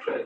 All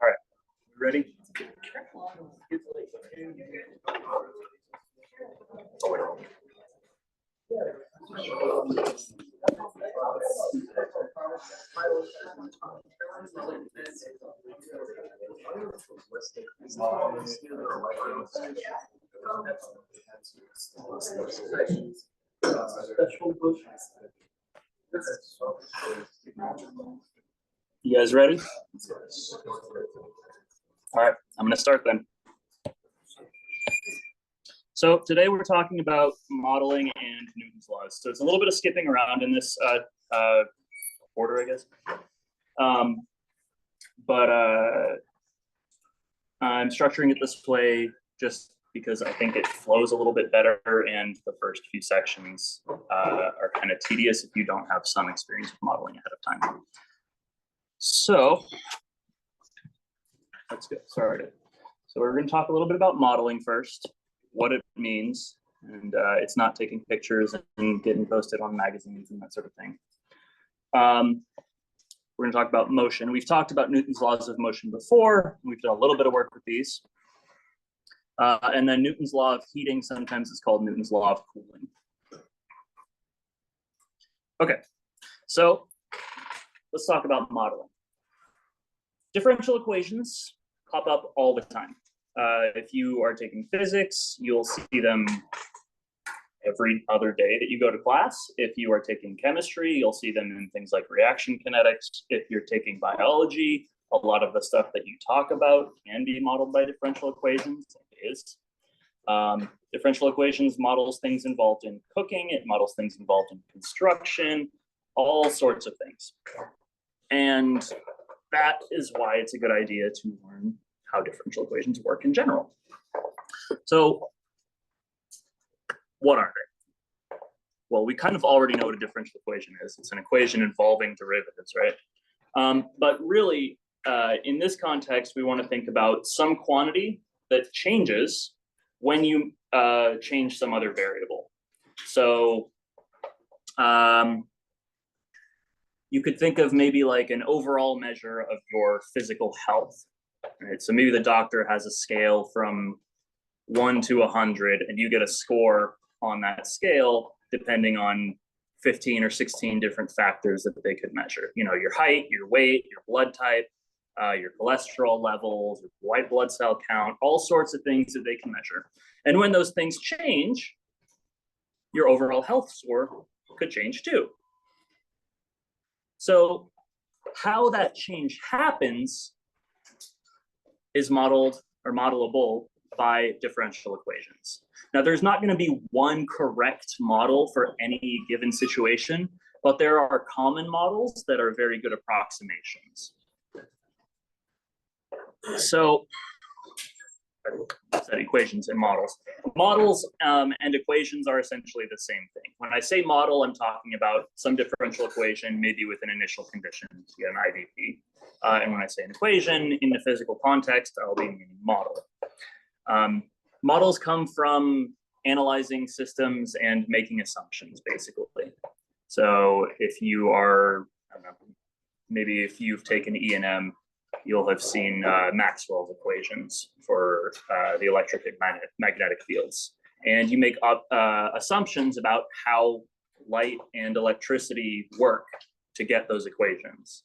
right, ready? You guys ready? All right, I'm going to start then. So today we're talking about modeling and Newton's laws. So it's a little bit of skipping around in this order, I guess. But I'm structuring it this way just because I think it flows a little bit better, and the first few sections are kind of tedious if you don't have some experience with modeling ahead of time. So let's get started. So we're going to talk a little bit about modeling first, what it means, and it's not taking pictures and getting posted on magazines and that sort of thing. We're going to talk about motion. We've talked about Newton's laws of motion before. We've done a little bit of work with these. And then Newton's law of heating, sometimes it's called Newton's law of cooling. Okay, so let's talk about modeling. Differential equations pop up all the time. If you are taking physics, you'll see them every other day that you go to class. If you are taking chemistry, you'll see them in things like reaction kinetics. If you're taking biology, a lot of the stuff that you talk about can be modeled by differential equations. It is. Differential equations models things involved in cooking. It models things involved in construction, all sorts of things. And that is why it's a good idea to learn how differential equations work in general. So what are they? Well, we kind of already know what a differential equation is. It's an equation involving derivatives, right? But really, in this context, we want to think about some quantity that changes when you change some other variable. So you could think of maybe like an overall measure of your physical health, right? So maybe the doctor has a scale from 1 to 100, and you get a score on that scale depending on 15 or 16 different factors that they could measure. You know, your height, your weight, your blood type, your cholesterol levels, your white blood cell count, all sorts of things that they can measure. And when those things change, your overall health score could change too. So how that change happens is modeled or modelable by differential equations. Now, there's not going to be one correct model for any given situation, but there are common models that are very good approximations. So, set equations and models. Models and equations are essentially the same thing. When I say model, I'm talking about some differential equation, maybe with an initial condition to get an IDP. And when I say an equation in the physical context, I'll be meaning model. Models come from analyzing systems and making assumptions, basically. So if you are, I don't know, maybe if you've taken E&M, you'll have seen Maxwell's equations for the electric and magnetic fields. And you make up assumptions about how light and electricity work to get those equations.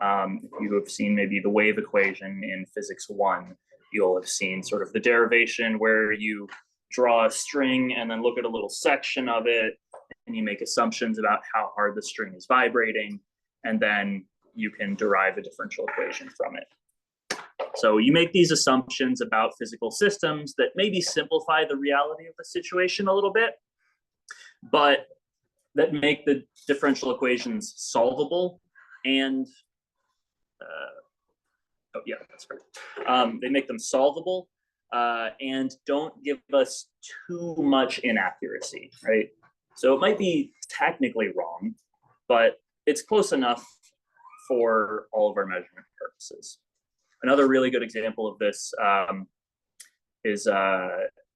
If you have seen maybe the wave equation in Physics 1, you'll have seen sort of the derivation where you draw a string and then look at a little section of it, and you make assumptions about how hard the string is vibrating, and then you can derive a differential equation from it. So you make these assumptions about physical systems that maybe simplify the reality of the situation a little bit, but that make the differential equations solvable and oh yeah, that's right. They make them solvable and don't give us too much inaccuracy, right? So it might be technically wrong, but it's close enough for all of our measurement purposes. Another really good example of this is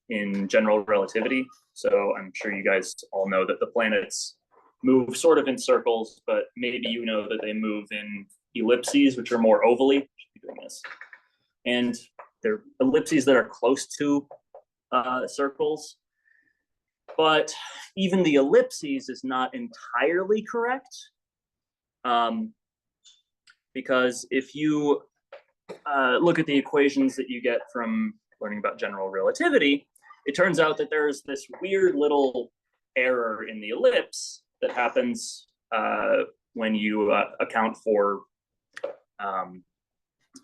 in general relativity. So I'm sure you guys all know that the planets move sort of in circles, but maybe you know that they move in ellipses, which are more ovally. Doing this, and they're ellipses that are close to circles, but even the ellipses is not entirely correct, because if you look at the equations that you get from learning about general relativity, it turns out that there's this weird little error in the ellipse that happens when you account for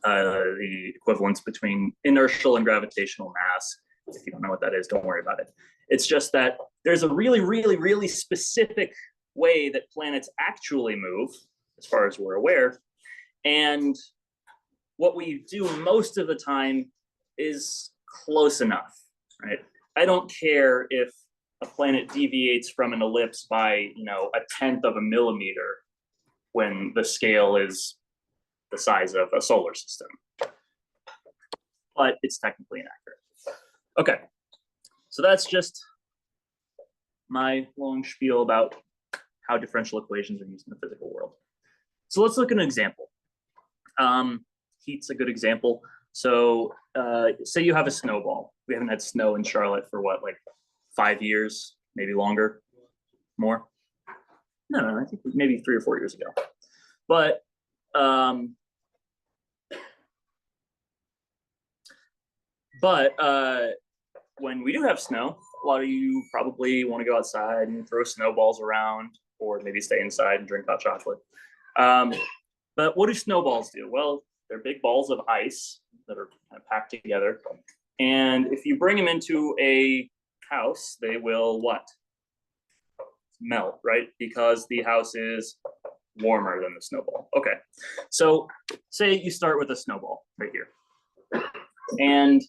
the equivalence between inertial and gravitational mass. If you don't know what that is, don't worry about it. It's just that there's a really, really, really specific way that planets actually move, as far as we're aware. And what we do most of the time is close enough, right? I don't care if a planet deviates from an ellipse by, you know, 1/10 of a millimeter when the scale is the size of a solar system, but it's technically inaccurate. Okay, so that's just my long spiel about how differential equations are used in the physical world. So let's look at an example. Heat's a good example. So say you have a snowball. We haven't had snow in Charlotte for what, like 5 years, maybe longer, more? No, I think maybe 3 or 4 years ago. But when we do have snow, a lot of you probably want to go outside and throw snowballs around, or maybe stay inside and drink hot chocolate. But what do snowballs do? Well, they're big balls of ice that are kind of packed together. And if you bring them into a house, they will what? Melt, right? Because the house is warmer than the snowball. Okay, so say you start with a snowball right here. And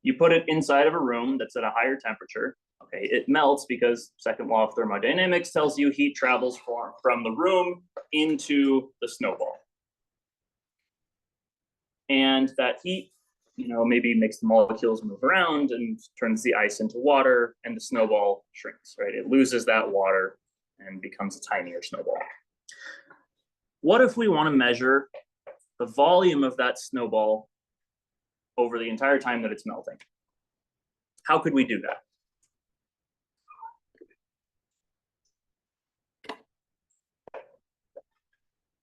you put it inside of a room that's at a higher temperature. Okay, it melts because second law of thermodynamics tells you heat travels from the room into the snowball. And that heat, you know, maybe makes the molecules move around and turns the ice into water, and the snowball shrinks, right? It loses that water and becomes a tinier snowball. What if we want to measure the volume of that snowball over the entire time that it's melting? How could we do that?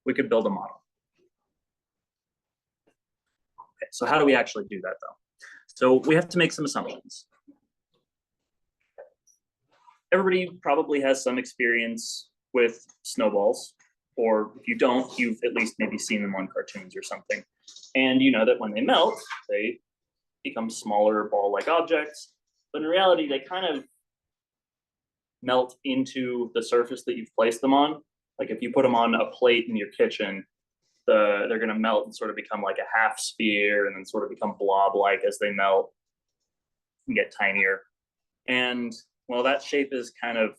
We could build a model. Okay, so how do we actually do that though? So we have to make some assumptions. Everybody probably has some experience with snowballs, or if you don't, you've at least maybe seen them on cartoons or something. And you know that when they melt, they become smaller ball-like objects, but in reality, they kind of melt into the surface that you've placed them on. Like if you put them on a plate in your kitchen, they're going to melt and sort of become like a half sphere, and then sort of become blob-like as they melt and get tinier. And well, that shape is kind of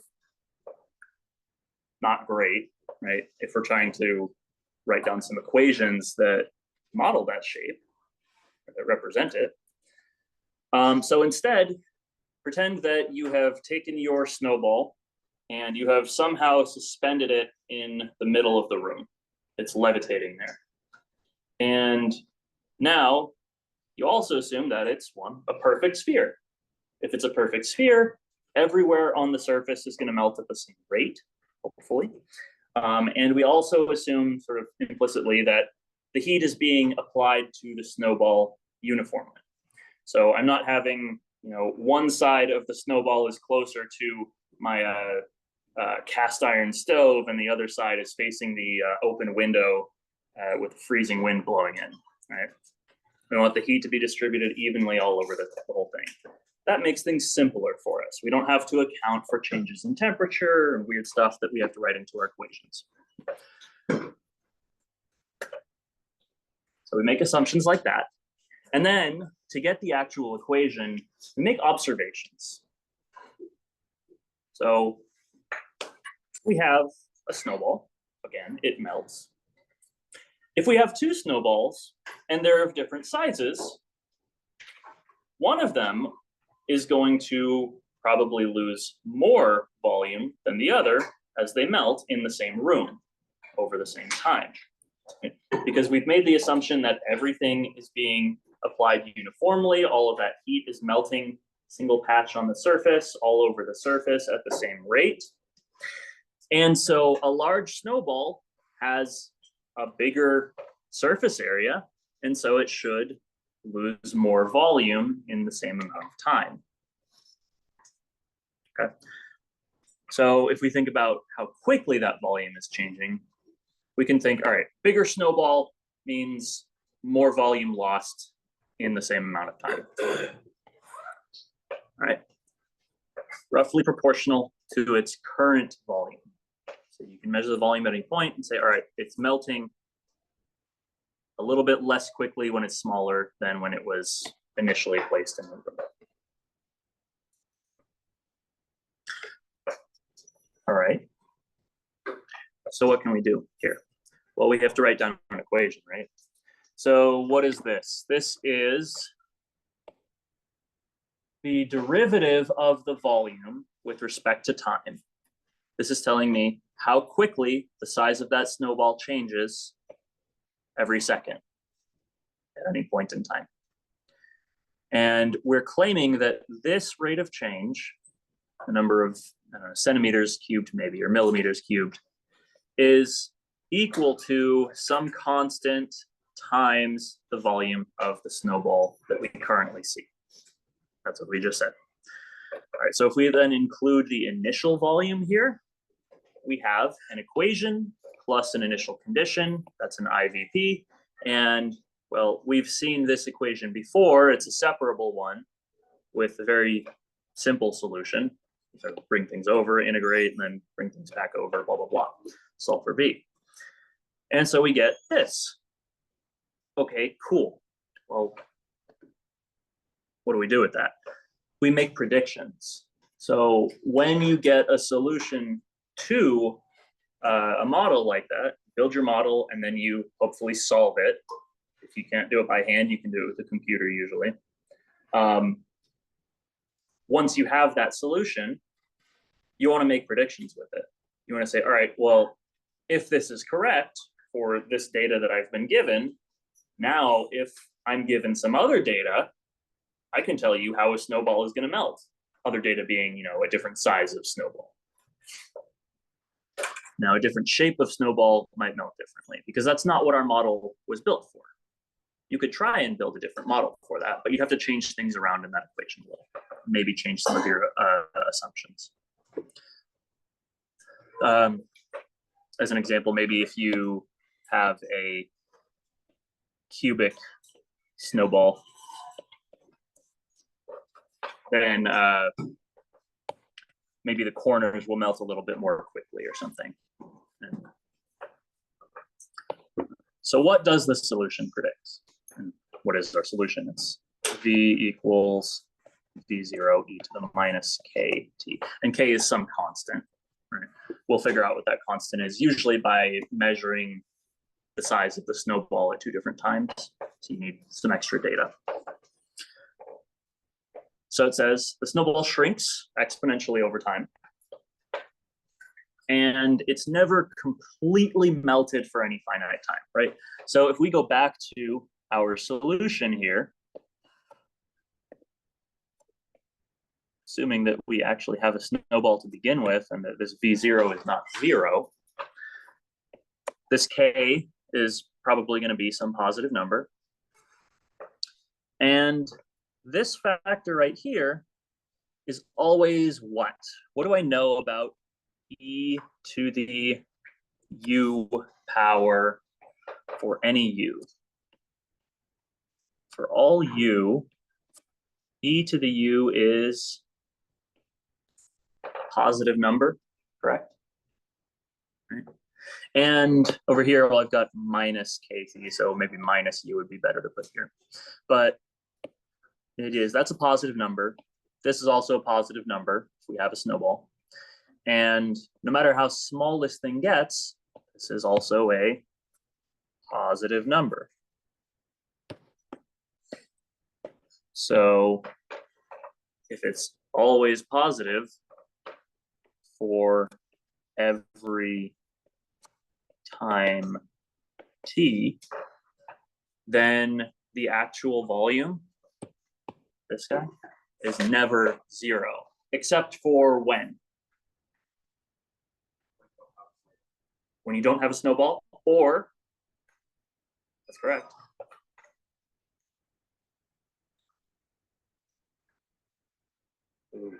not great, right? If we're trying to write down some equations that model that shape, that represent it. So instead, pretend that you have taken your snowball and you have somehow suspended it in the middle of the room. It's levitating there. And now you also assume that it's a perfect sphere. If it's a perfect sphere, everywhere on the surface is going to melt at the same rate, hopefully. And we also assume sort of implicitly that the heat is being applied to the snowball uniformly. So I'm not having, you know, one side of the snowball is closer to my cast iron stove and the other side is facing the open window with freezing wind blowing in, right? We want the heat to be distributed evenly all over the whole thing. That makes things simpler for us. We don't have to account for changes in temperature and weird stuff that we have to write into our equations. So we make assumptions like that. And then to get the actual equation, we make observations. So we have a snowball. Again, it melts. If we have two snowballs and they're of different sizes, one of them is going to probably lose more volume than the other as they melt in the same room over the same time. Because we've made the assumption that everything is being applied uniformly, all of that heat is melting single patch on the surface, all over the surface at the same rate. And so a large snowball has a bigger surface area, and so it should lose more volume in the same amount of time. Okay. So if we think about how quickly that volume is changing, we can think, all right, bigger snowball means more volume lost in the same amount of time. All right. Roughly proportional to its current volume. So you can measure the volume at any point and say, all right, it's melting a little bit less quickly when it's smaller than when it was initially placed in the room. All right. So what can we do here? Well, we have to write down an equation, right? So what is this? This is the derivative of the volume with respect to time. This is telling me how quickly the size of that snowball changes every second at any point in time. And we're claiming that this rate of change, the number of centimeters cubed maybe, or millimeters cubed, is equal to some constant times the volume of the snowball that we currently see. That's what we just said. All right, so if we then include the initial volume here, we have an equation plus an initial condition. That's an IVP. And well, we've seen this equation before. It's a separable one with a very simple solution. So bring things over, integrate, and then bring things back over, blah, blah, blah. Solve for V. And so we get this. Okay, cool. Well, what do we do with that? We make predictions. So when you get a solution to a model like that, build your model, and then you hopefully solve it. If you can't do it by hand, you can do it with a computer usually. Once you have that solution, you want to make predictions with it. You want to say, all right, well, if this is correct for this data that I've been given, now if I'm given some other data, I can tell you how a snowball is going to melt. Other data being, a different size of snowball. Now, a different shape of snowball might melt differently because that's not what our model was built for. You could try and build a different model for that, but you'd have to change things around in that equation a little. Maybe change some of your assumptions. As an example, maybe if you have a cubic snowball, then maybe the corners will melt a little bit more quickly or something. So what does the solution predict? And what is our solution? It's V equals V0 e to the minus kt. And k is some constant. Right? We'll figure out what that constant is, usually by measuring the size of the snowball at two different times. So you need some extra data. So it says the snowball shrinks exponentially over time. And it's never completely melted for any finite time, right? So if we go back to our solution here, assuming that we actually have a snowball to begin with and that this V0 is not 0, this K is probably going to be some positive number. And this factor right here is always what? What do I know about e to the u power for any u? for all u, e to the u is a positive number, correct? Right. And over here, well, I've got minus kt, so maybe minus u would be better to put here. But that's a positive number. This is also a positive number if we have a snowball. And no matter how small this thing gets, this is also a positive number. So if it's always positive for every time t, then the actual volume, this guy, is never 0, except for when? When you don't have a snowball, or, that's correct. Ooh.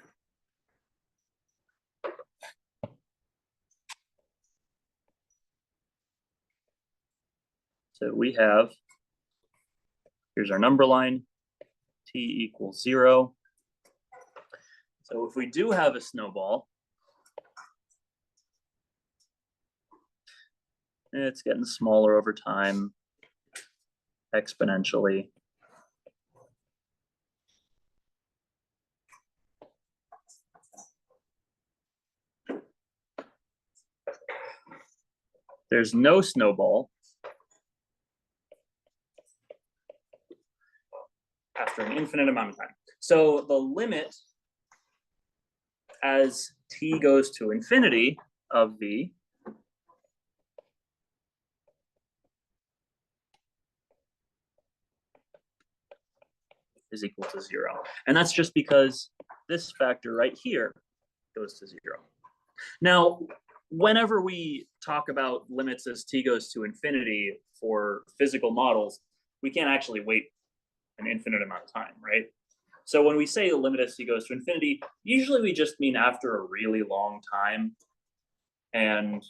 So we have, here's our number line, t equals 0. So if we do have a snowball, it's getting smaller over time, exponentially. There's no snowball after an infinite amount of time. So the limit as t goes to infinity of v is equal to 0. And that's just because this factor right here goes to 0. Now, whenever we talk about limits as t goes to infinity for physical models, we can't actually wait an infinite amount of time, right? So when we say the limit as t goes to infinity, usually we just mean after a really long time. And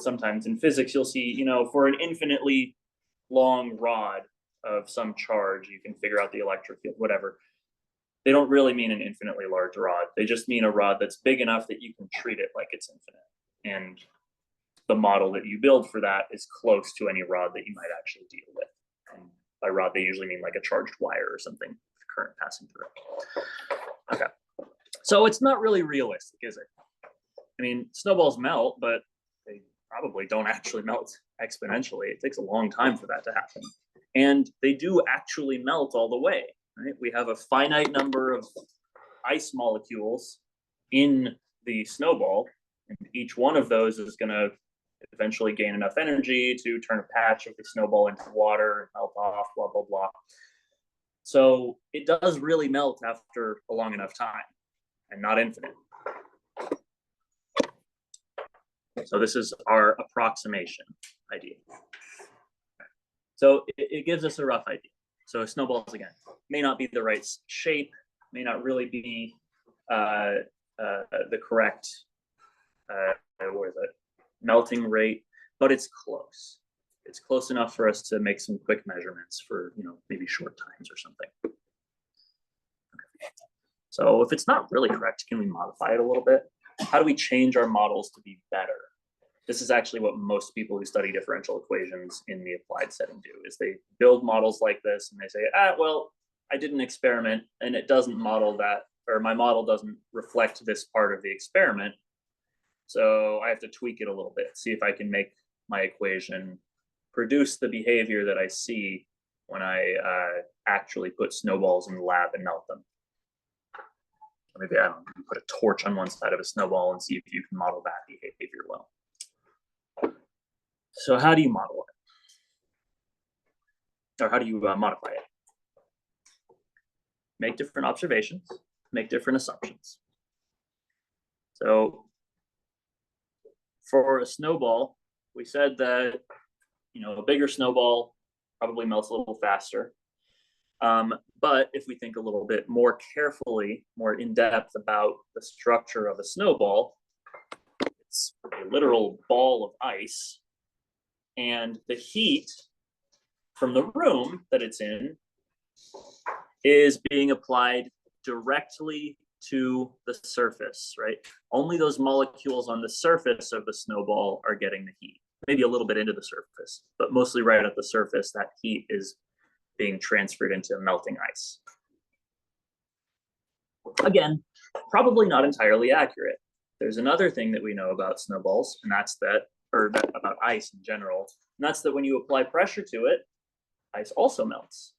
sometimes in physics, you'll see, you know, for an infinitely long rod of some charge, you can figure out the electric field, whatever. They don't really mean an infinitely large rod. They just mean a rod that's big enough that you can treat it like it's infinite. And the model that you build for that is close to any rod that you might actually deal with. And by rod, they usually mean like a charged wire or something with current passing through it. Okay. So it's not really realistic, is it? I mean, snowballs melt, but they probably don't actually melt exponentially. It takes a long time for that to happen. And they do actually melt all the way, right? We have a finite number of ice molecules in the snowball, and each one of those is going to eventually gain enough energy to turn a patch of the snowball into water, melt off, blah, blah, blah. So it does really melt after a long enough time and not infinite. So this is our approximation idea. So it gives us a rough idea. So snowballs, again, may not be the right shape, may not really be the correct melting rate, but it's close. It's close enough for us to make some quick measurements for, you know, maybe short times or something. Okay. So if it's not really correct, can we modify it a little bit? How do we change our models to be better? This is actually what most people who study differential equations in the applied setting do, is they build models like this and they say, well, I did an experiment and it doesn't model that, or my model doesn't reflect this part of the experiment. So I have to tweak it a little bit, see if I can make my equation produce the behavior that I see when I actually put snowballs in the lab and melt them. Or maybe, I don't know, put a torch on one side of a snowball and see if you can model that behavior well. So how do you model it? Or how do you modify it? Make different observations, make different assumptions. So for a snowball, we said that, you know, a bigger snowball probably melts a little faster. But if we think a little bit more carefully, more in depth about the structure of a snowball, it's a literal ball of ice. And the heat from the room that it's in is being applied directly to the surface, right? Only those molecules on the surface of the snowball are getting the heat. Maybe a little bit into the surface, but mostly right at the surface, that heat is being transferred into melting ice. Again, probably not entirely accurate. There's another thing that we know about snowballs, and that's that, or about ice in general, and that's that when you apply pressure to it, ice also melts,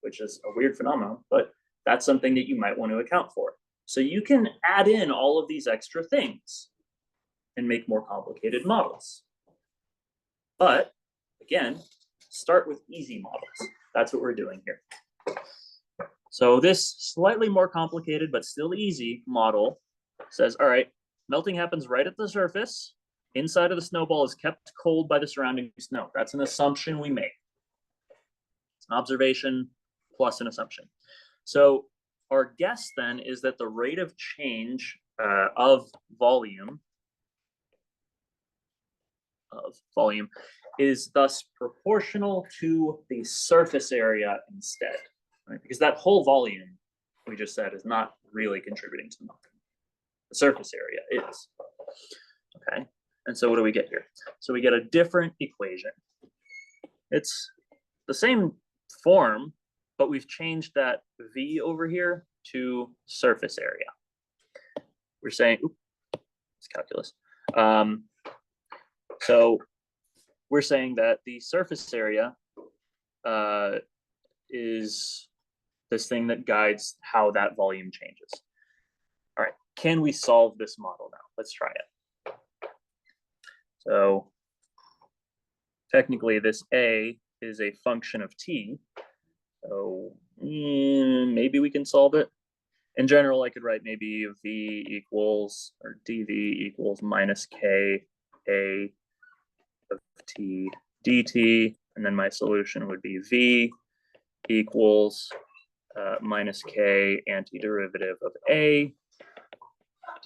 which is a weird phenomenon, but that's something that you might want to account for. So you can add in all of these extra things and make more complicated models. But again, start with easy models. That's what we're doing here. So this slightly more complicated, but still easy model says, all right, melting happens right at the surface. Inside of the snowball is kept cold by the surrounding snow. That's an assumption we make. It's an observation plus an assumption. So our guess then is that the rate of change of volume is thus proportional to the surface area instead, right? Because that whole volume we just said is not really contributing to melting. The surface area is. Okay, and so what do we get here? So we get a different equation. It's the same form, but we've changed that V over here to surface area. We're saying, oops, it's calculus. So we're saying that the surface area is this thing that guides how that volume changes. All right, can we solve this model now? Let's try it. So technically this A is a function of T. So maybe we can solve it. In general, I could write maybe V equals, or dV equals minus K A of T dt, and then my solution would be V equals minus K antiderivative of A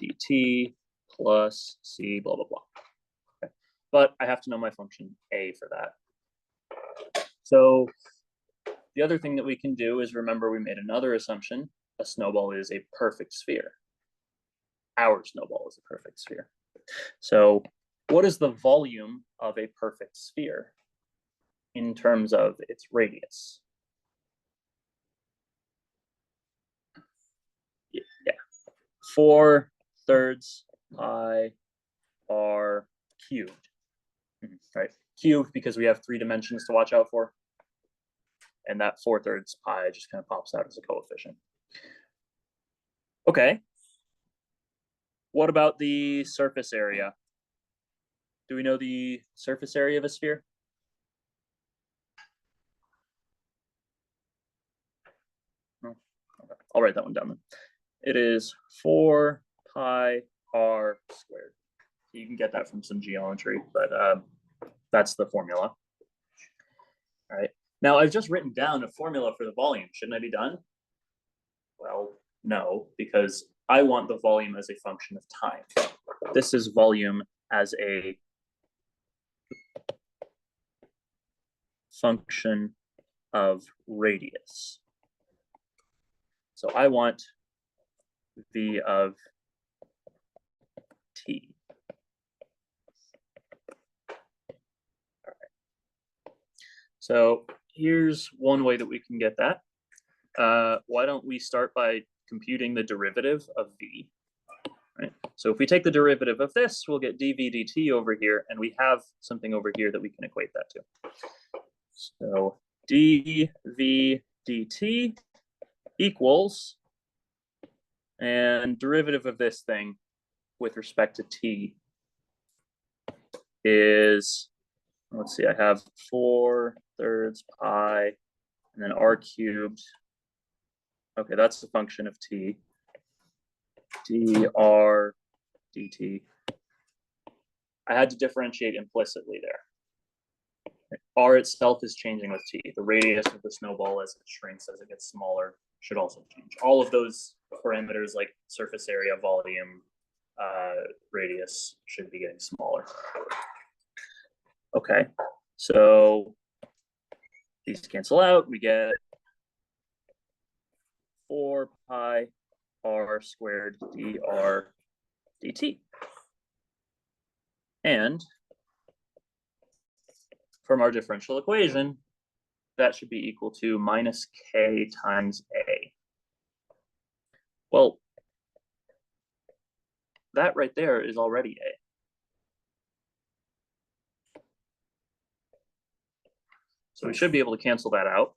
dt plus C blah, blah, blah. Okay. But I have to know my function A for that. So the other thing that we can do is remember we made another assumption. A snowball is a perfect sphere. Our snowball is a perfect sphere. So what is the volume of a perfect sphere in terms of its radius? Yeah, 4/3 pi r cubed. Right, cubed because we have 3 dimensions to watch out for. And that 4/3 pi just kind of pops out as a coefficient. Okay. What about the surface area? Do we know the surface area of a sphere? No. Okay. I'll write that one down then. It is 4 pi r squared. You can get that from some geometry, but that's the formula. All right. Now I've just written down a formula for the volume. Shouldn't I be done? Well, no, because I want the volume as a function of time. This is volume as a function of radius. So I want V of T. All right. So here's one way that we can get that. Why don't we start by computing the derivative of V? Right? So if we take the derivative of this, we'll get dV dt over here, and we have something over here that we can equate that to. So dV dt equals, and derivative of this thing with respect to t is, let's see, I have 4/3 pi and then r cubed. Okay, that's the function of t. dr dt. I had to differentiate implicitly there. R itself is changing with t. The radius of the snowball as it shrinks, as it gets smaller, should also change. All of those parameters like surface area, volume, radius should be getting smaller. Okay, so these cancel out. We get 4 pi r squared dr dt. And from our differential equation, that should be equal to minus k times a. Well, that right there is already a. So we should be able to cancel that out.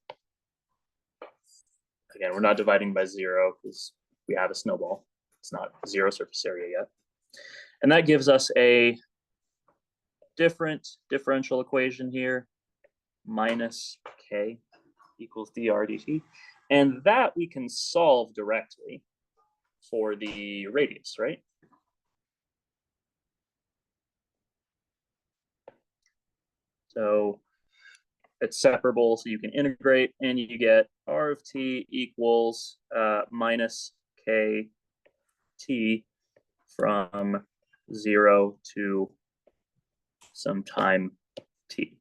Again, we're not dividing by 0 because we have a snowball. It's not 0 surface area yet. And that gives us a different differential equation here, minus k equals dr dt. And that we can solve directly for the radius, right? So it's separable, so you can integrate, and you get r of t equals minus k t from 0 to some time t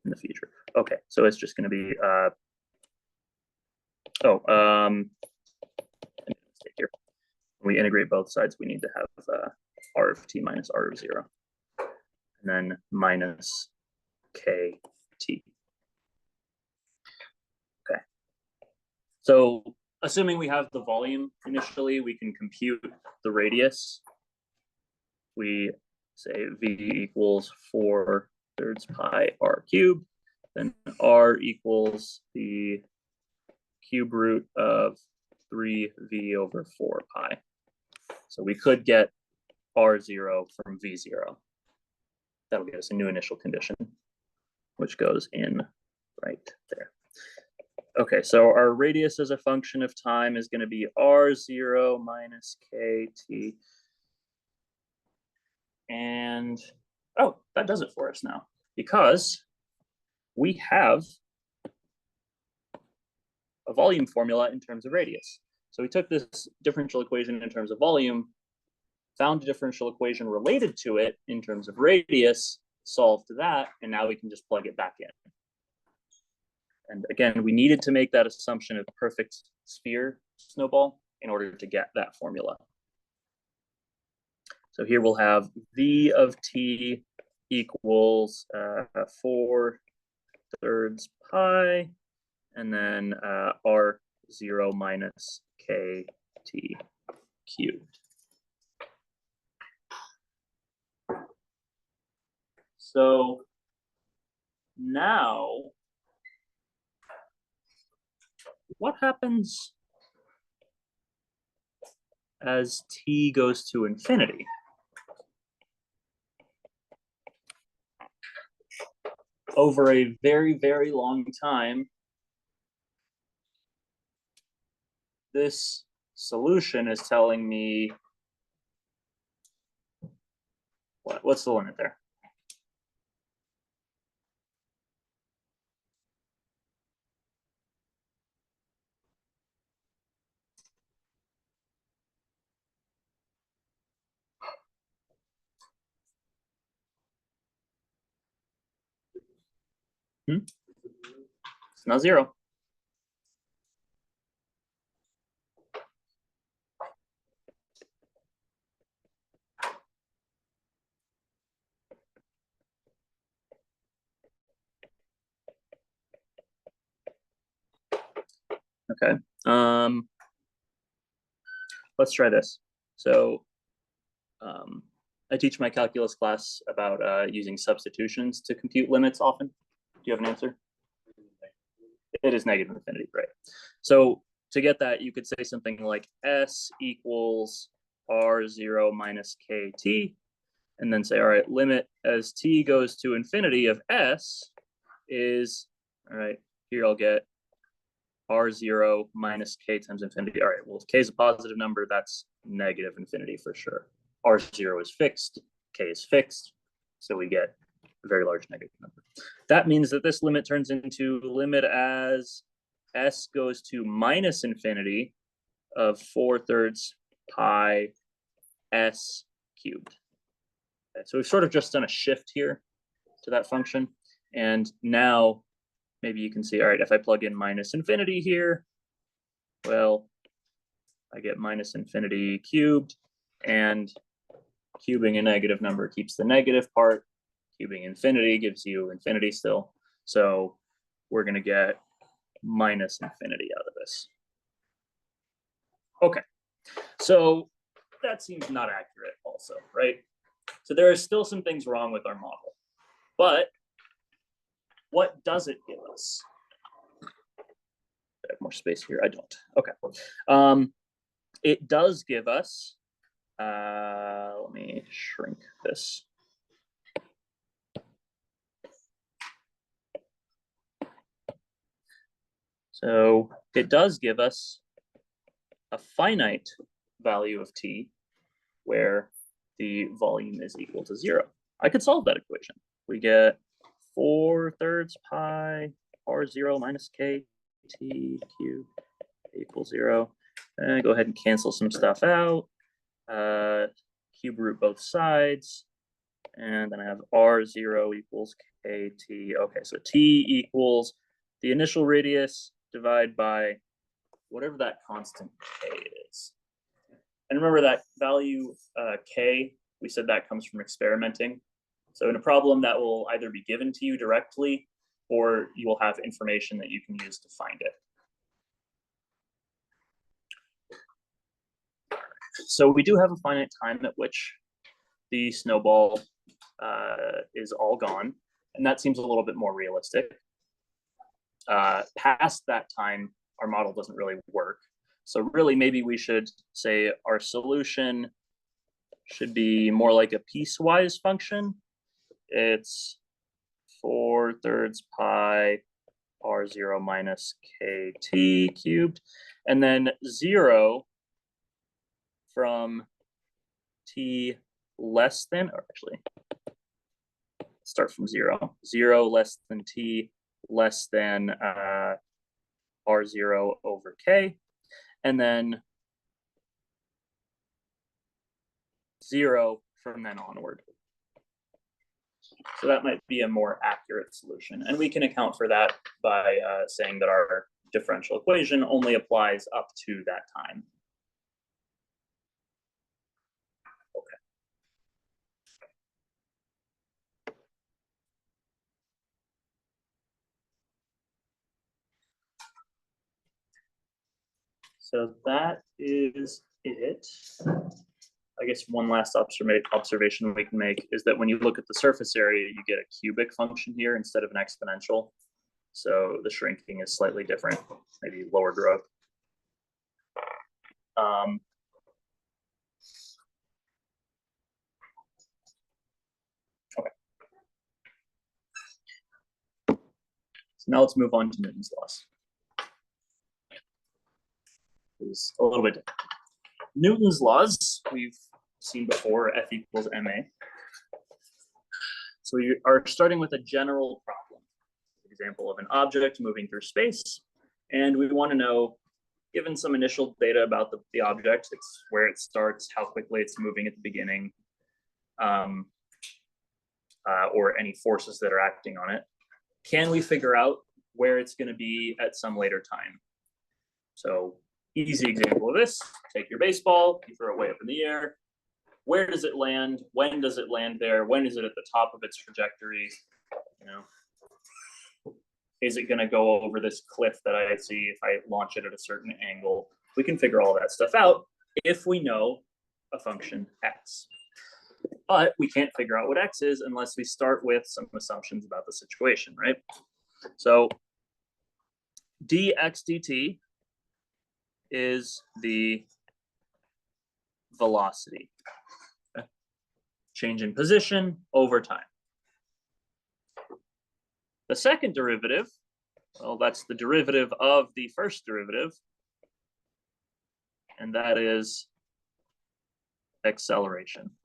in the future. Okay, so it's just going to be mistake here. When we integrate both sides, we need to have r of t minus r of 0, and then minus k t. Okay. So assuming we have the volume initially, we can compute the radius. We say v equals 4/3 pi r cubed, then r equals the cube root of 3v over 4 pi. So we could get r0 from v0. That'll get us a new initial condition, which goes in right there. Okay, so our radius as a function of time is going to be r0 minus kt. And, oh, that does it for us now, because we have a volume formula in terms of radius. So we took this differential equation in terms of volume, found a differential equation related to it in terms of radius, solved that, and now we can just plug it back in. And again, we needed to make that assumption of perfect sphere snowball in order to get that formula. So here we'll have v of t equals 4/3 pi, and then r0 minus kt cubed. So now, what happens as t goes to infinity? Over a very, very long time, this solution is telling me, what's the limit there? It's not 0. Okay. Let's try this. So I teach my calculus class about using substitutions to compute limits often. Do you have an answer? It is negative infinity, right? So to get that, you could say something like s equals r0 minus kt, and then say, all right, limit as t goes to infinity of s is, all right, here I'll get r0 minus k times infinity. All right, well, if k is a positive number, that's negative infinity for sure. R0 is fixed, k is fixed, so we get a very large negative number. That means that this limit turns into limit as s goes to minus infinity of 4/3 pi s cubed. Okay, so we've sort of just done a shift here to that function. And now maybe you can see, all right, if I plug in minus infinity here, well, I get minus infinity cubed, and cubing a negative number keeps the negative part. Cubing infinity gives you infinity still. So we're going to get minus infinity out of this. Okay, so that seems not accurate also, right? So there are still some things wrong with our model. But what does it give us? I have more space here. I don't. Okay. It does give us, let me shrink this. So it does give us a finite value of t where the volume is equal to 0. I could solve that equation. We get 4/3 pi r0 minus k t cubed equals 0. And go ahead and cancel some stuff out. Cube root both sides. And then I have r0 equals kt. Okay, so t equals the initial radius divided by whatever that constant k is. And remember that value k, we said that comes from experimenting. So in a problem that will either be given to you directly or you will have information that you can use to find it. So we do have a finite time at which the snowball is all gone, and that seems a little bit more realistic. Past that time, our model doesn't really work. So really, maybe we should say our solution should be more like a piecewise function. It's 4/3 pi r0 minus kt cubed, and then 0 from t less than, or actually, start from 0. 0 less than t less than r0 over k, and then 0 from then onward. So that might be a more accurate solution. And we can account for that by saying that our differential equation only applies up to that time. Okay. So that is it. I guess one last observation we can make is that when you look at the surface area, you get a cubic function here instead of an exponential. So the shrinking is slightly different, maybe lower growth. Okay. So now let's move on to Newton's laws. It's a little bit different. Newton's laws, we've seen before, F equals ma. So we are starting with a general problem. Example of an object moving through space. And we want to know, given some initial data about the object, it's where it starts, how quickly it's moving at the beginning, or any forces that are acting on it, can we figure out where it's going to be at some later time? So easy example of this, take your baseball, you throw it way up in the air. Where does it land? When does it land there? When is it at the top of its trajectory? You know, is it going to go over this cliff that I see if I launch it at a certain angle? We can figure all that stuff out if we know a function x. But we can't figure out what x is unless we start with some assumptions about the situation, right? So dx dt is the velocity, okay? Change in position over time. The second derivative, well, that's the derivative of the first derivative, and that is acceleration.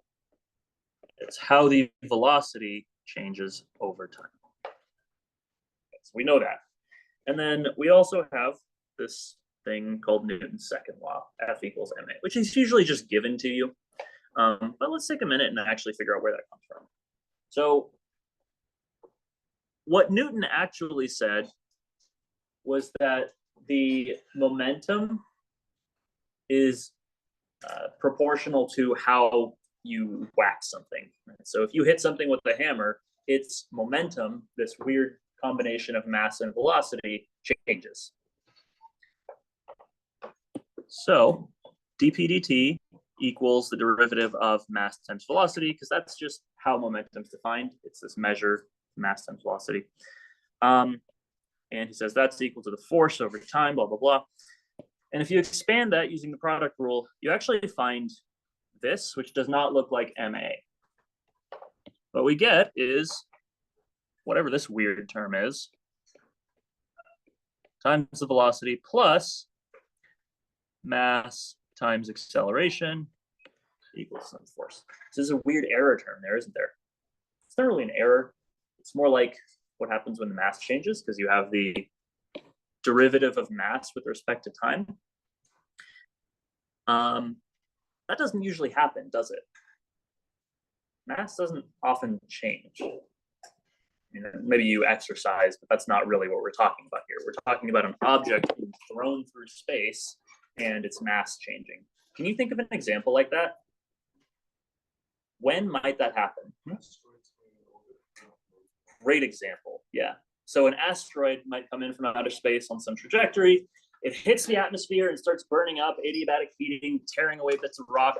It's how the velocity changes over time. So we know that. And then we also have this thing called Newton's second law, F equals ma, which is usually just given to you. But let's take a minute and actually figure out where that comes from. So what Newton actually said was that the momentum is proportional to how you whack something. So if you hit something with a hammer, its momentum, this weird combination of mass and velocity, changes. So dp dt equals the derivative of mass times velocity, because that's just how momentum is defined. It's this measure, mass times velocity. And he says that's equal to the force over time, blah, blah, blah. And if you expand that using the product rule, you actually find this, which does not look like ma. What we get is whatever this weird term is, times the velocity plus mass times acceleration equals some force. This is a weird error term there, isn't there? It's not really an error. It's more like what happens when the mass changes, because you have the derivative of mass with respect to time. That doesn't usually happen, does it? Mass doesn't often change. Maybe you exercise, but that's not really what we're talking about here. We're talking about an object being thrown through space and its mass changing. Can you think of an example like that? When might that happen? Great example, yeah. So an asteroid might come in from outer space on some trajectory. It hits the atmosphere and starts burning up, adiabatic heating, tearing away bits of rock,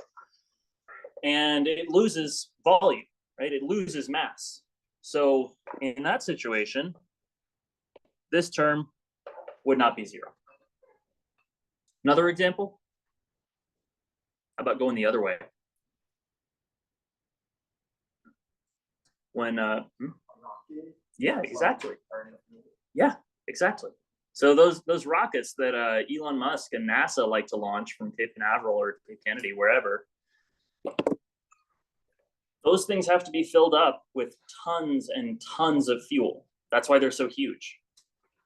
and it loses volume, right? It loses mass. So in that situation, this term would not be zero. Another example? How about going the other way? When, yeah, exactly. Yeah, exactly. So those rockets that Elon Musk and NASA like to launch from Cape Canaveral or Cape Kennedy, wherever, those things have to be filled up with tons and tons of fuel. That's why they're so huge.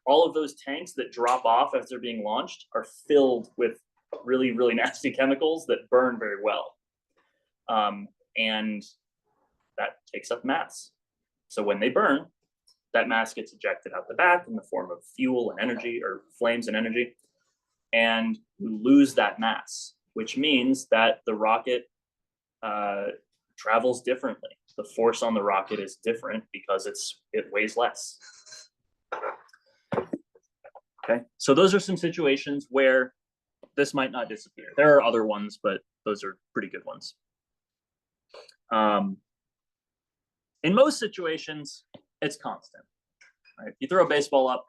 All of those tanks that drop off as they're being launched are filled with really, really nasty chemicals that burn very well. And that takes up mass. So when they burn, that mass gets ejected out the back in the form of fuel and energy, or flames and energy, and you lose that mass, which means that the rocket travels differently. The force on the rocket is different because it weighs less. Okay, so those are some situations where this might not disappear. There are other ones, but those are pretty good ones. In most situations, it's constant. Right? You throw a baseball up,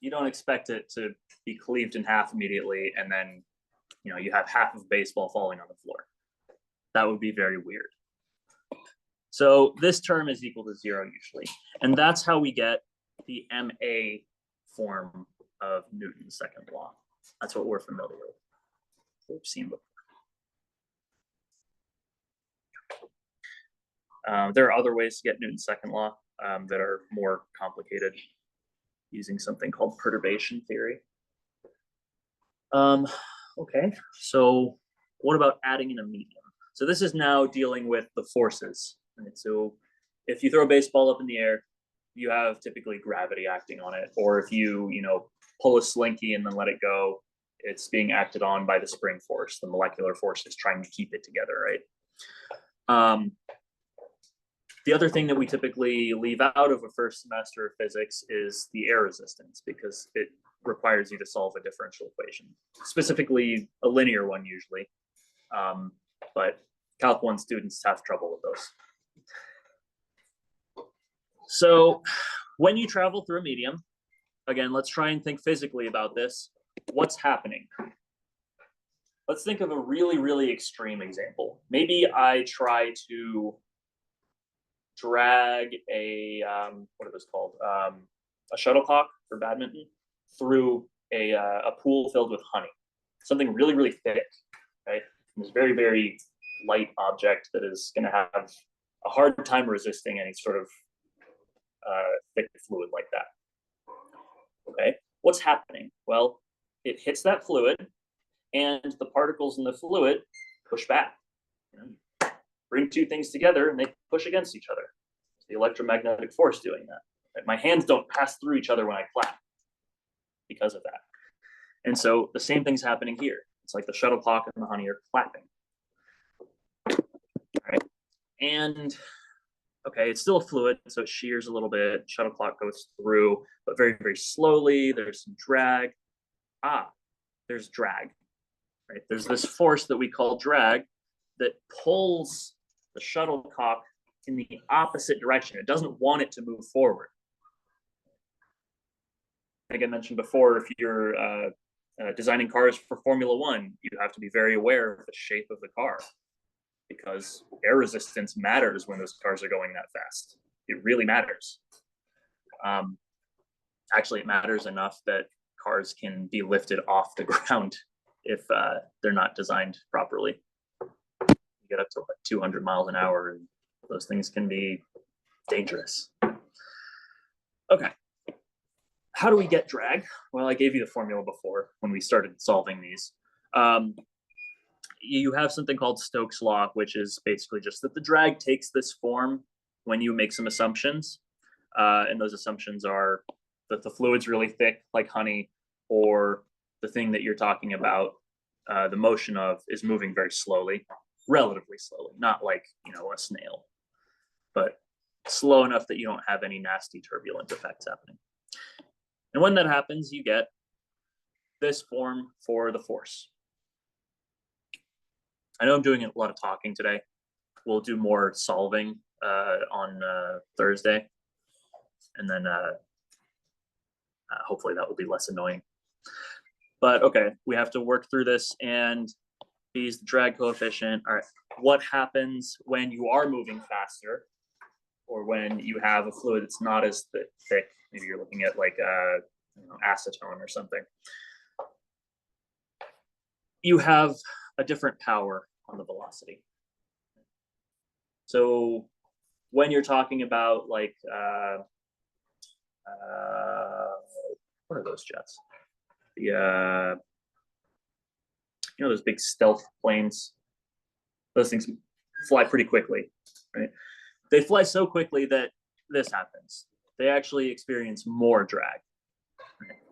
you don't expect it to be cleaved in half immediately, and then you have half of baseball falling on the floor. That would be very weird. So this term is equal to zero usually, and that's how we get the MA form of Newton's second law. That's what we're familiar with. We've seen before. There are other ways to get Newton's second law that are more complicated, using something called perturbation theory. Okay, so what about adding in a medium? So this is now dealing with the forces. Right? So if you throw a baseball up in the air, you have typically gravity acting on it, or if you pull a slinky and then let it go, it's being acted on by the spring force. The molecular force is trying to keep it together, right? The other thing that we typically leave out of a first semester of physics is the air resistance, because it requires you to solve a differential equation, specifically a linear one usually. But Calc 1 students have trouble with those. So when you travel through a medium, again, let's try and think physically about this. What's happening? Let's think of a really, really extreme example. Maybe I try to drag a, what are those called? A shuttlecock for badminton through a pool filled with honey. Something really, really thick, right? And this very, very light object that is going to have a hard time resisting any sort of thick fluid like that. Okay, what's happening? Well, it hits that fluid, and the particles in the fluid push back. Bring two things together, and they push against each other. It's the electromagnetic force doing that. Right? My hands don't pass through each other when I clap because of that. And so the same thing's happening here. It's like the shuttlecock and the honey are clapping. All right. And okay, it's still a fluid, so it shears a little bit. Shuttlecock goes through, but very, very slowly. There's some drag. There's drag, right? There's this force that we call drag that pulls the shuttlecock in the opposite direction. It doesn't want it to move forward. Like I mentioned before, if you're designing cars for Formula One, you have to be very aware of the shape of the car because air resistance matters when those cars are going that fast. It really matters. Actually, it matters enough that cars can be lifted off the ground if they're not designed properly. You get up to like 200 miles an hour, and those things can be dangerous. Okay. How do we get drag? Well, I gave you the formula before when we started solving these. You have something called Stokes' law, which is basically just that the drag takes this form when you make some assumptions. And those assumptions are that the fluid's really thick, like honey, or the thing that you're talking about, the motion of, is moving very slowly, relatively slowly, not like, a snail, but slow enough that you don't have any nasty turbulent effects happening. And when that happens, you get this form for the force. I know I'm doing a lot of talking today. We'll do more solving on Thursday. And then hopefully that will be less annoying. But okay, we have to work through this, and B is the drag coefficient. All right, what happens when you are moving faster, or when you have a fluid that's not as thick? Maybe you're looking at like acetone or something. You have a different power on the velocity. So when you're talking about like, what are those jets? The, those big stealth planes, those things fly pretty quickly, right? They fly so quickly that this happens. They actually experience more drag. Right?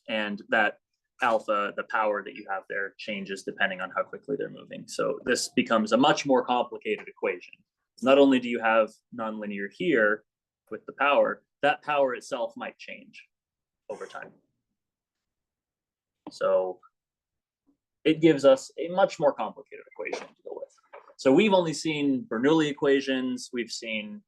And that alpha, the power that you have there, changes depending on how quickly they're moving. So this becomes a much more complicated equation. Not only do you have nonlinear here with the power, that power itself might change over time. So it gives us a much more complicated equation to deal with. So we've only seen Bernoulli equations. We've seen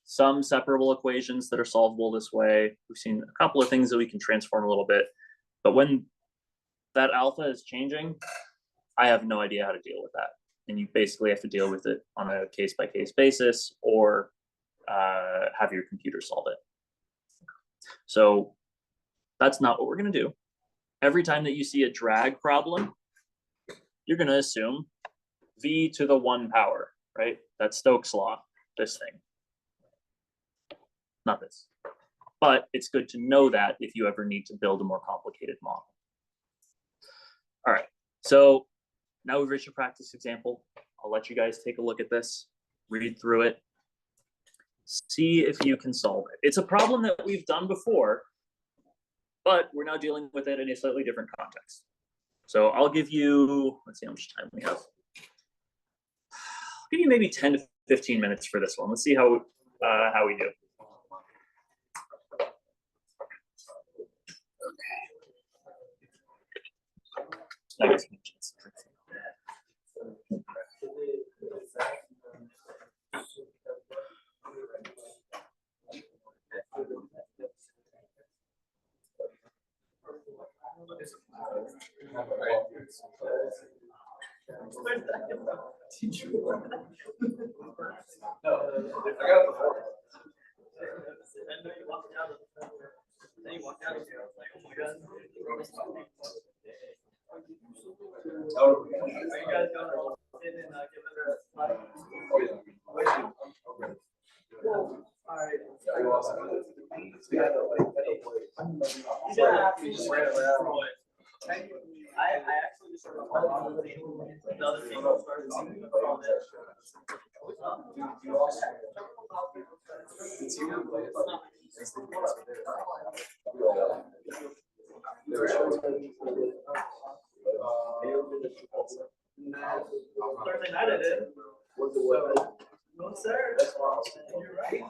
some separable equations that are solvable this way. We've seen a couple of things that we can transform a little bit. But when that alpha is changing, I have no idea how to deal with that. And you basically have to deal with it on a case-by-case basis, or have your computer solve it. So that's not what we're going to do. Every time that you see a drag problem, you're going to assume v to the 1 power, right? That's Stokes' law, this thing. Not this. But it's good to know that if you ever need to build a more complicated model. All right, so now we've reached a practice example. I'll let you guys take a look at this, read through it, see if you can solve it. It's a problem that we've done before, but we're now dealing with it in a slightly different context. So I'll give you, let's see how much time we have. I'll give you maybe 10 to 15 minutes for this one. Let's see how we do. Okay. Thursday night I did. No, sir. You're right.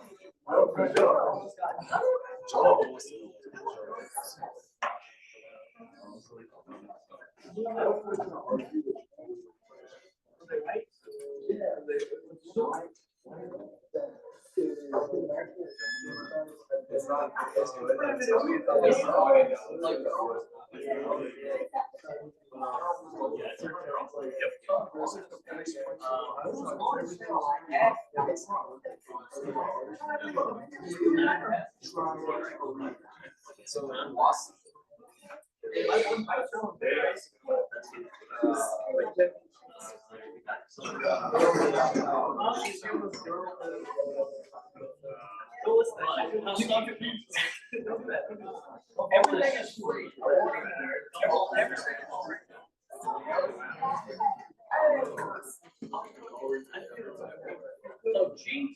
Everything is free. So G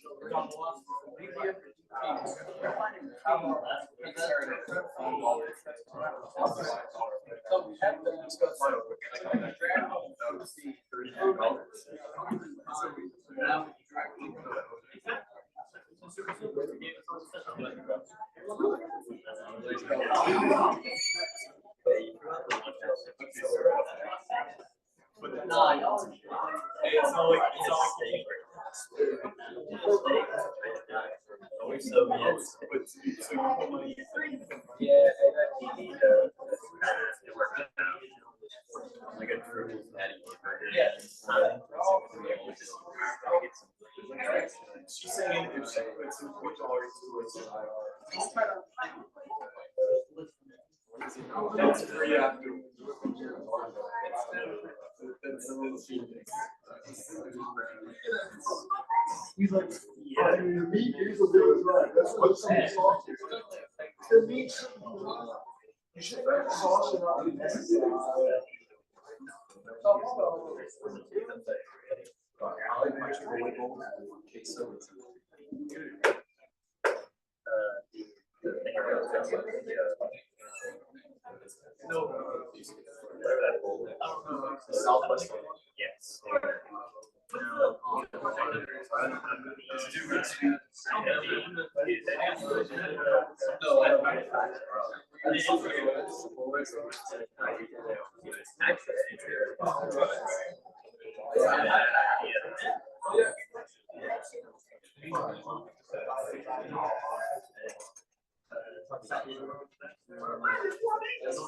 she's saying if she puts some $4 that's free after. He's like, yeah, your meat is a little dry. That's what some sauce is. The meat should be dry. You should have sauce and not be messy. Southwest. Yes.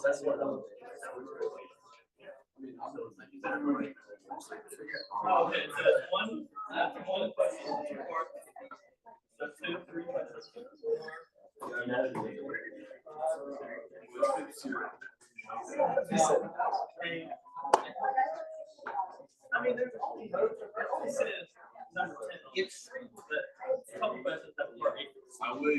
That's what okay, so one question, so 2, 3 questions. I mean, there's only says number 10. It's a couple questions that were I would.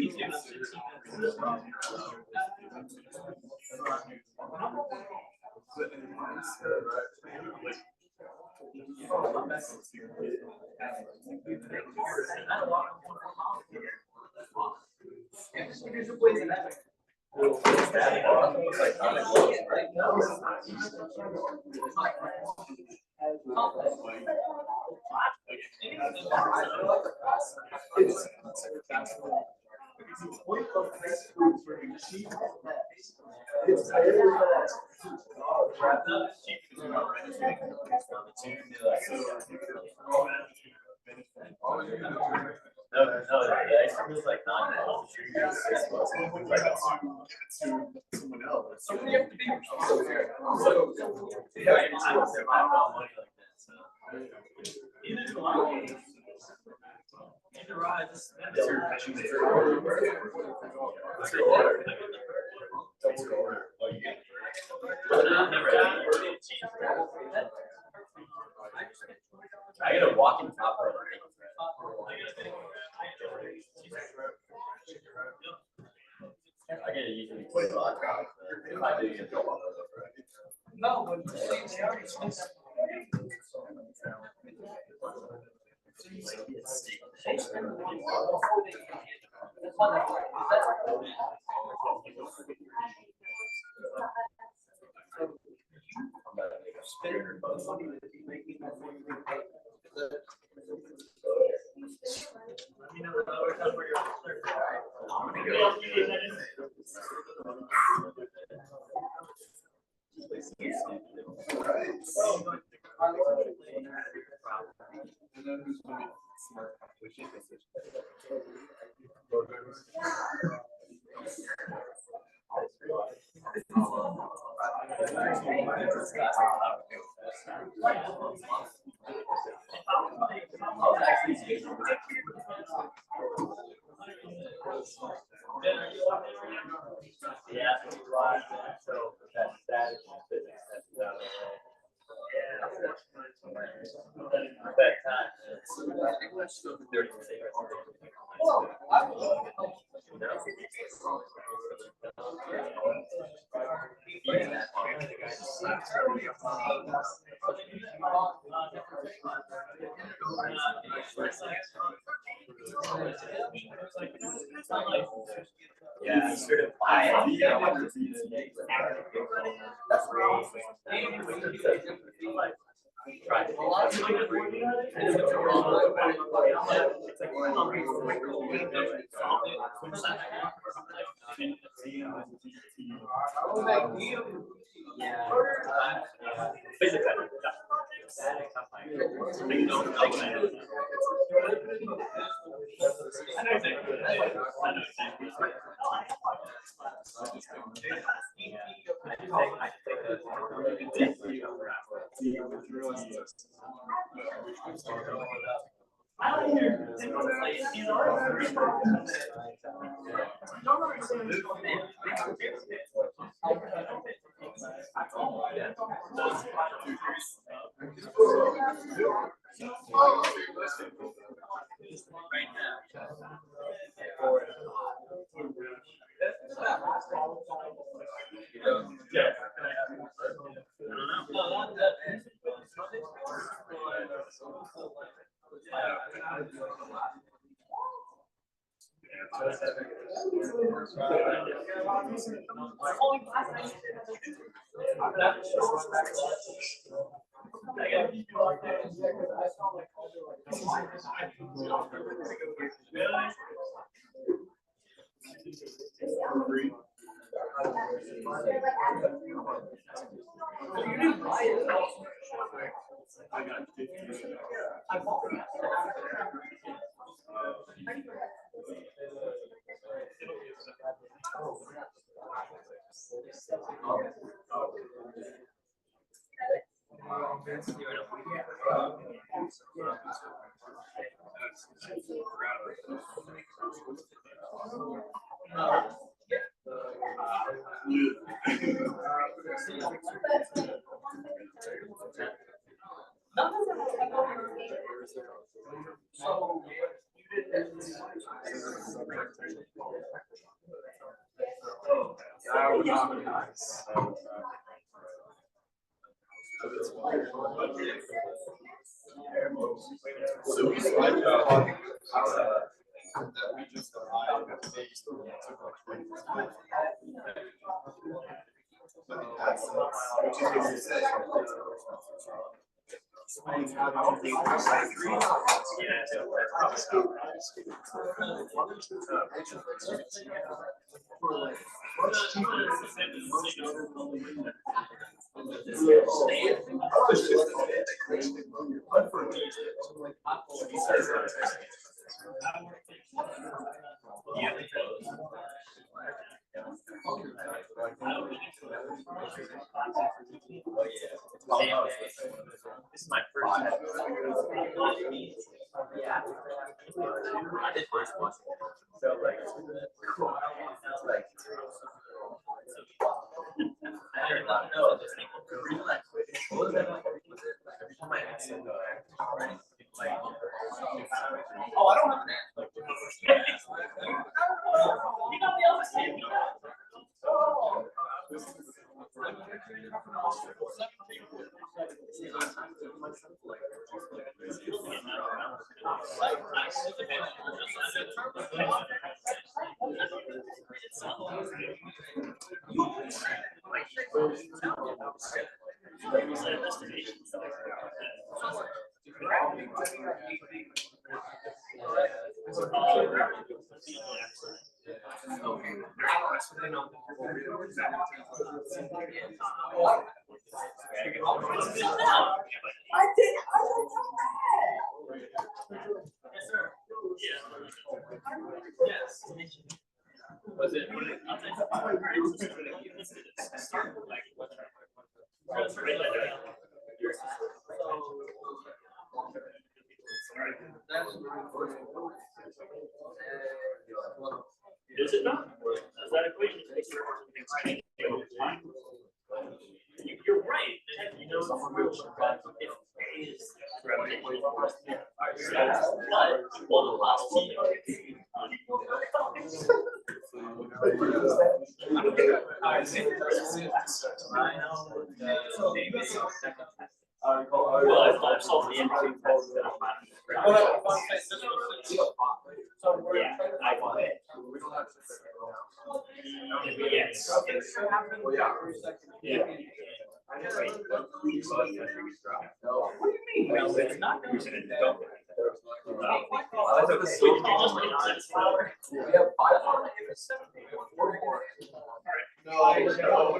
It's like not someone else. So we have to be I gotta walk in top of it. I gotta usually play a lot. If I do get no, but they already Yeah, sort of. This is my first time. Yeah. I did first one. So like, cool. Like, I didn't know this thing. What was that like? Was it like every time I asked him, like, oh, I don't have an answer. You got the other same. Was it? Is it not? Is that equation? You're right. You know, if A is gravitational force, but one plus T. Well, I've solved the entry test that I'm not. Yeah, I want it. Yes. Yeah. Well, it's not going to go.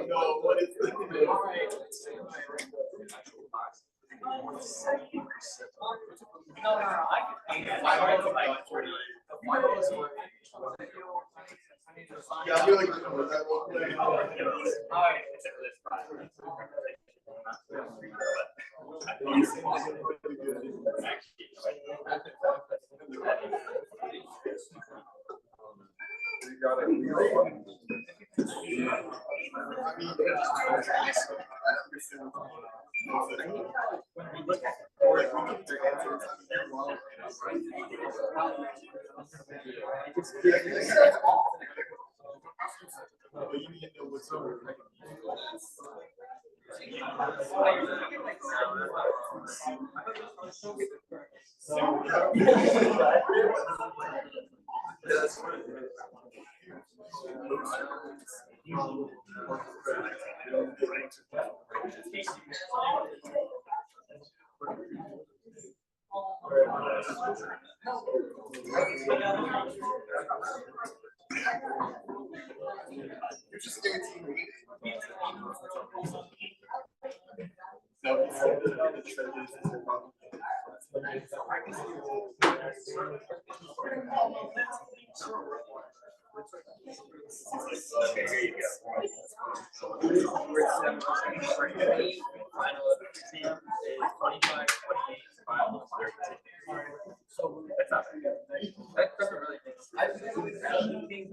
No, what is it? No, I yeah, I feel like that you're just guaranteeing me. Okay, here you go. That's not very good. That doesn't really make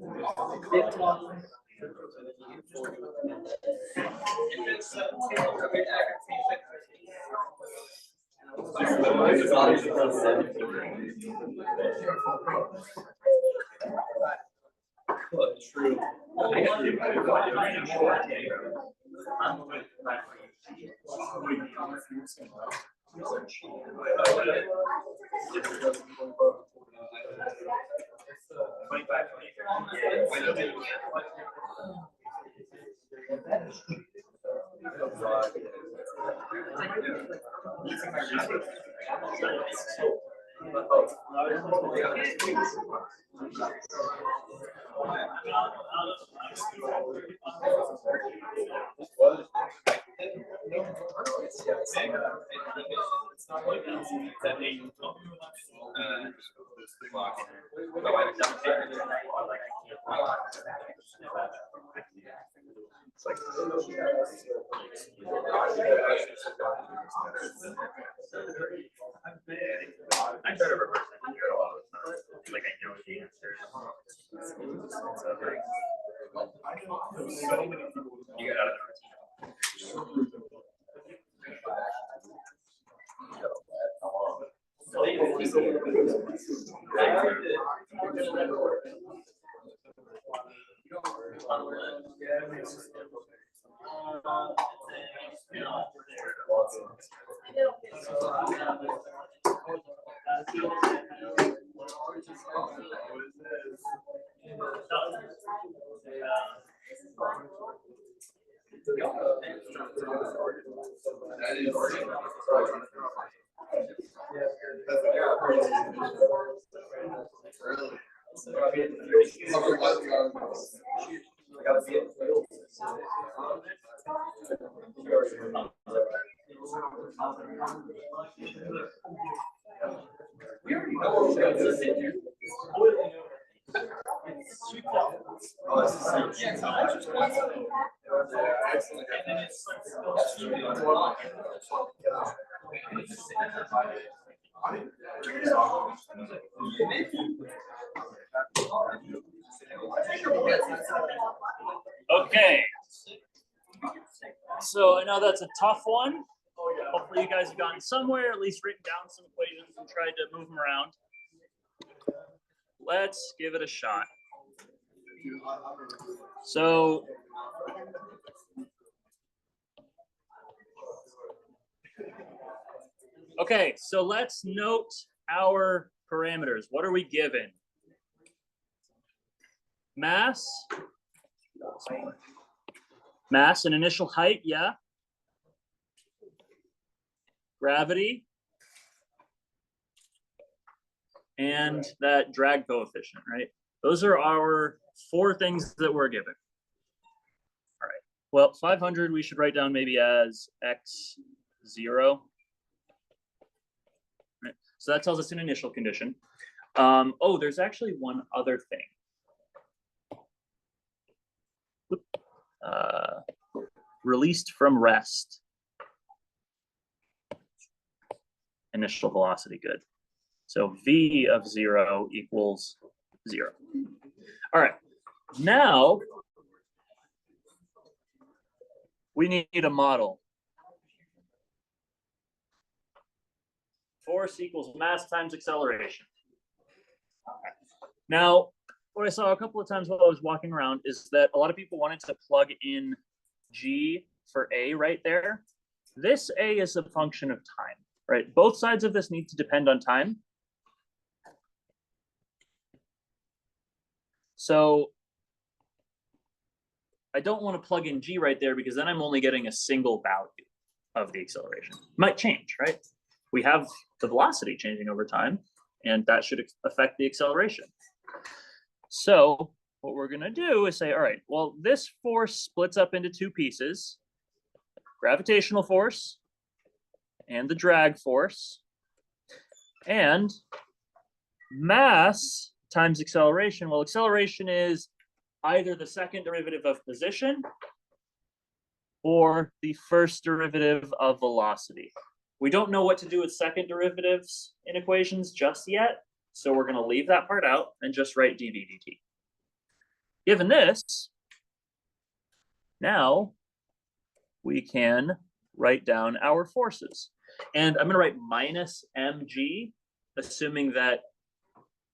True. I try to reverse engineer a lot of the time. Like I know the answers. You get out of the Okay. So I know that's a tough one. Hopefully you guys have gotten somewhere, at least written down some equations and tried to move them around. Let's give it a shot. So okay, so let's note our parameters. What are we given? Mass and initial height, yeah. Gravity. And that drag coefficient, right? Those are our 4 things that we're given. All right. Well, 500 we should write down maybe as x0. Right. So that tells us an initial condition. Oh, there's actually one other thing. Released from rest. Initial velocity, good. So v of 0 equals 0. All right, now we need a model. Force equals mass times acceleration. Now, what I saw a couple of times while I was walking around is that a lot of people wanted to plug in G for A right there. This A is a function of time, right? Both sides of this need to depend on time. So I don't want to plug in G right there because then I'm only getting a single value of the acceleration. Might change, right? We have the velocity changing over time, and that should affect the acceleration. So what we're going to do is say, all right, well, this force splits up into 2 pieces, gravitational force and the drag force, and mass times acceleration. Well, acceleration is either the second derivative of position or the first derivative of velocity. We don't know what to do with second derivatives in equations just yet, so we're going to leave that part out and just write dv dt. Given this, now we can write down our forces. And I'm going to write minus mg, assuming that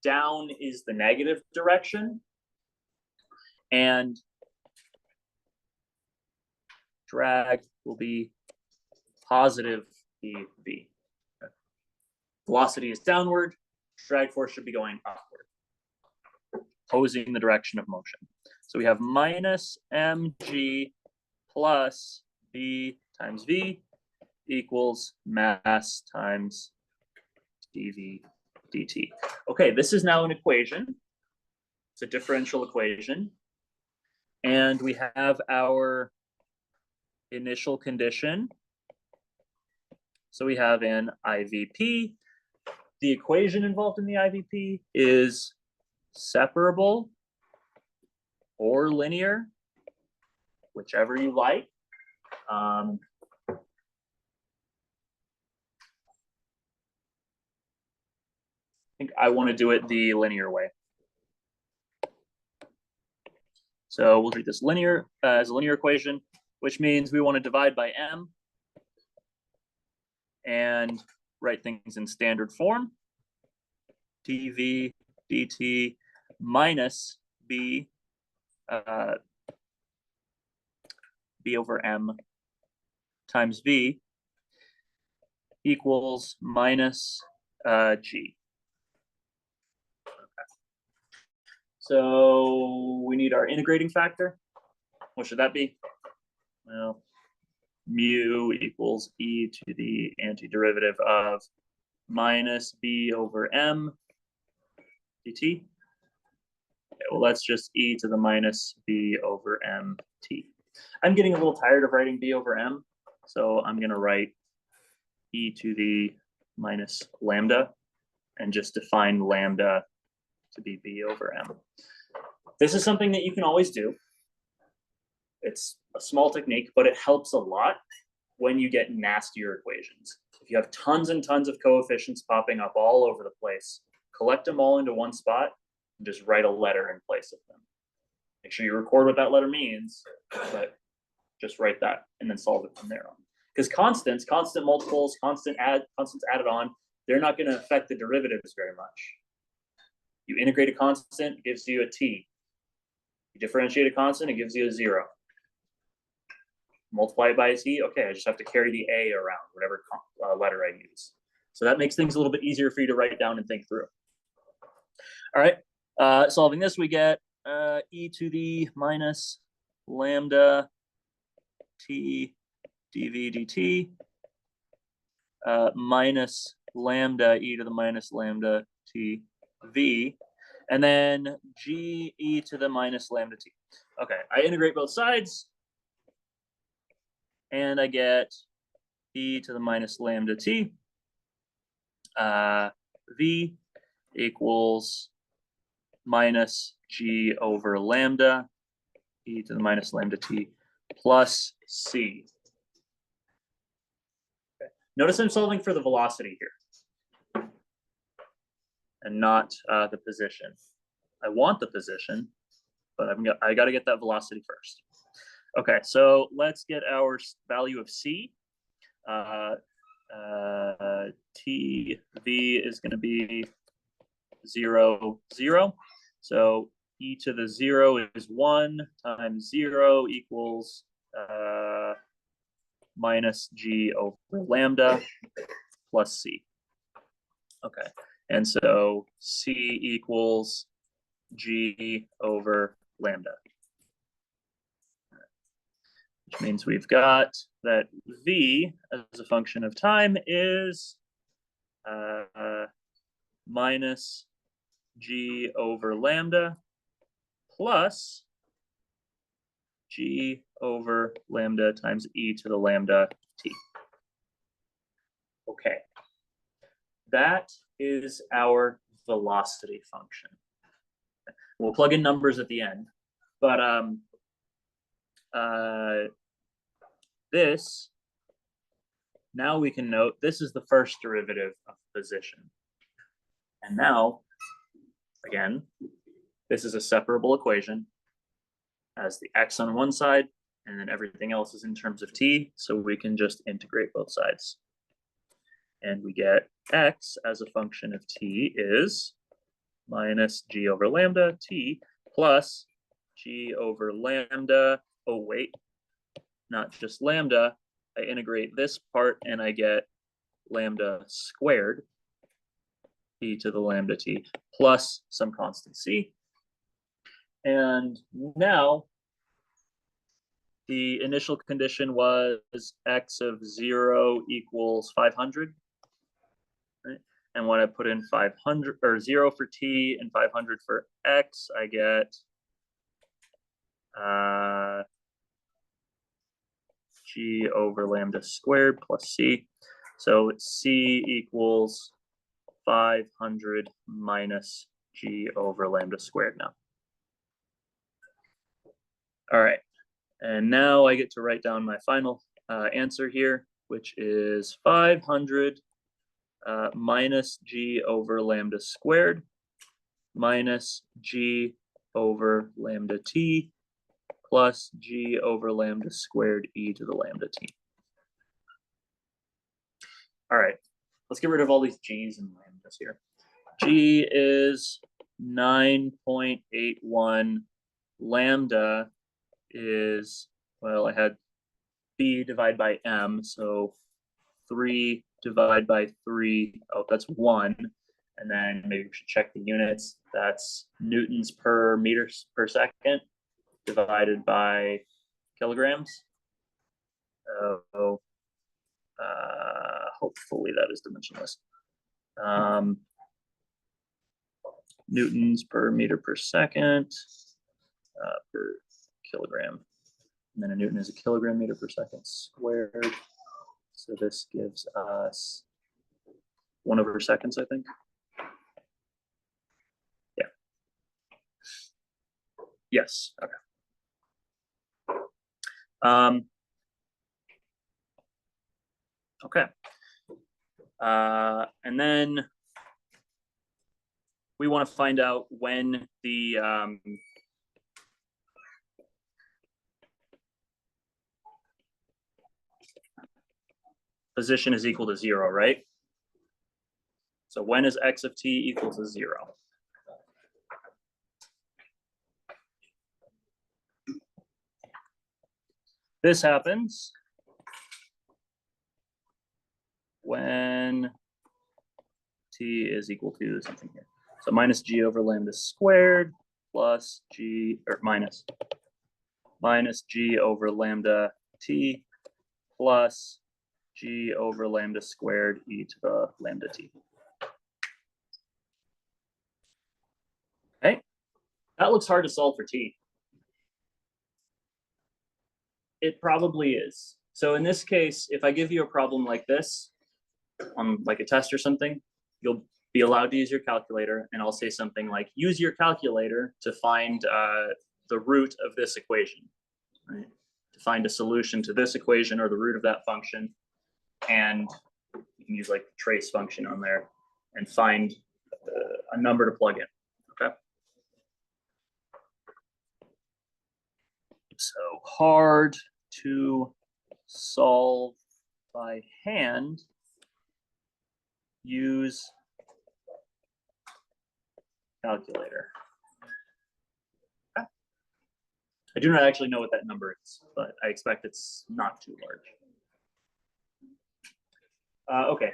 down is the negative direction, and drag will be positive dv. Okay. Velocity is downward, drag force should be going upward, opposing the direction of motion. So we have minus mg plus b times v equals mass times dv dt. Okay, this is now an equation. It's a differential equation. And we have our initial condition. So we have an IVP. The equation involved in the IVP is separable or linear, whichever you like. I think I want to do it the linear way. So we'll treat this linear as a linear equation, which means we want to divide by m and write things in standard form. dv dt minus b b over m times v equals minus g. Okay. So we need our integrating factor. What should that be? Well, mu equals e to the antiderivative of minus b over m dt. Okay, well, that's just e to the minus b over m t. I'm getting a little tired of writing b over m, so I'm going to write e to the minus lambda and just define lambda to be b over m. This is something that you can always do. It's a small technique, but it helps a lot when you get nastier equations. If you have tons and tons of coefficients popping up all over the place, collect them all into one spot and just write a letter in place of them. Make sure you record what that letter means, but just write that and then solve it from there on. Because constants, constant multiples, constants added on, they're not going to affect the derivatives very much. You integrate a constant, it gives you a t. You differentiate a constant, it gives you a 0. Multiply it by a t, okay, I just have to carry the a around, whatever letter I use. So that makes things a little bit easier for you to write down and think through. All right, solving this, we get e to the minus lambda t dv dt minus lambda e to the minus lambda t v, and then g e to the minus lambda t. Okay, I integrate both sides, and I get e to the minus lambda t v equals minus g over lambda e to the minus lambda t plus c. Okay. Notice I'm solving for the velocity here and not the position. I want the position, but I got to get that velocity first. Okay, so let's get our value of c. T v is going to be 0, 0. So e to the 0 is 1 times 0 equals minus g over lambda plus c. Okay, and so c equals g over lambda, which means we've got that v as a function of time is minus g over lambda plus g over lambda times e to the lambda t. Okay, that is our velocity function. We'll plug in numbers at the end, but this, now we can note this is the first derivative of position. And now, again, this is a separable equation, has the x on one side, and then everything else is in terms of t, so we can just integrate both sides. And we get x as a function of t is minus g over lambda t plus g over lambda, oh wait, not just lambda, I integrate this part and I get lambda squared e to the lambda t plus some constant c. And now the initial condition was x of 0 equals 500. Right? And when I put in 500 or 0 for t and 500 for x, I get g over lambda squared plus c. So c equals 500 minus g over lambda squared now. All right, and now I get to write down my final answer here, which is 500 minus g over lambda squared minus g over lambda t plus g over lambda squared e to the lambda t. All right, let's get rid of all these g's and lambdas here. G is 9.81. Lambda is, well, I had b divided by m, so 3 divided by 3, oh, that's 1. And then maybe we should check the units. That's newtons per meters per second divided by kilograms. So hopefully that is dimensionless. Newtons per meter per second per kilogram. And then a Newton is a kilogram meter per second squared. So this gives us 1/seconds, I think. Yeah. Yes. Okay. Okay. And then we want to find out when the position is equal to 0, right? So when is x of t equal to 0? This happens when t is equal to something here. So minus g over lambda squared plus g, or minus g over lambda t plus g over lambda squared e to the lambda t. Okay, that looks hard to solve for t. It probably is. So in this case, if I give you a problem like this, on like a test or something, you'll be allowed to use your calculator, and I'll say something like, use your calculator to find the root of this equation, right? To find a solution to this equation or the root of that function, and you can use like the trace function on there and find a number to plug in, okay? So hard to solve by hand, use calculator. Okay. I do not actually know what that number is, but I expect it's not too large. Okay,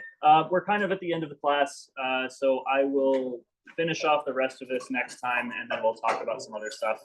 we're kind of at the end of the class, so I will finish off the rest of this next time, and then we'll talk about some other stuff.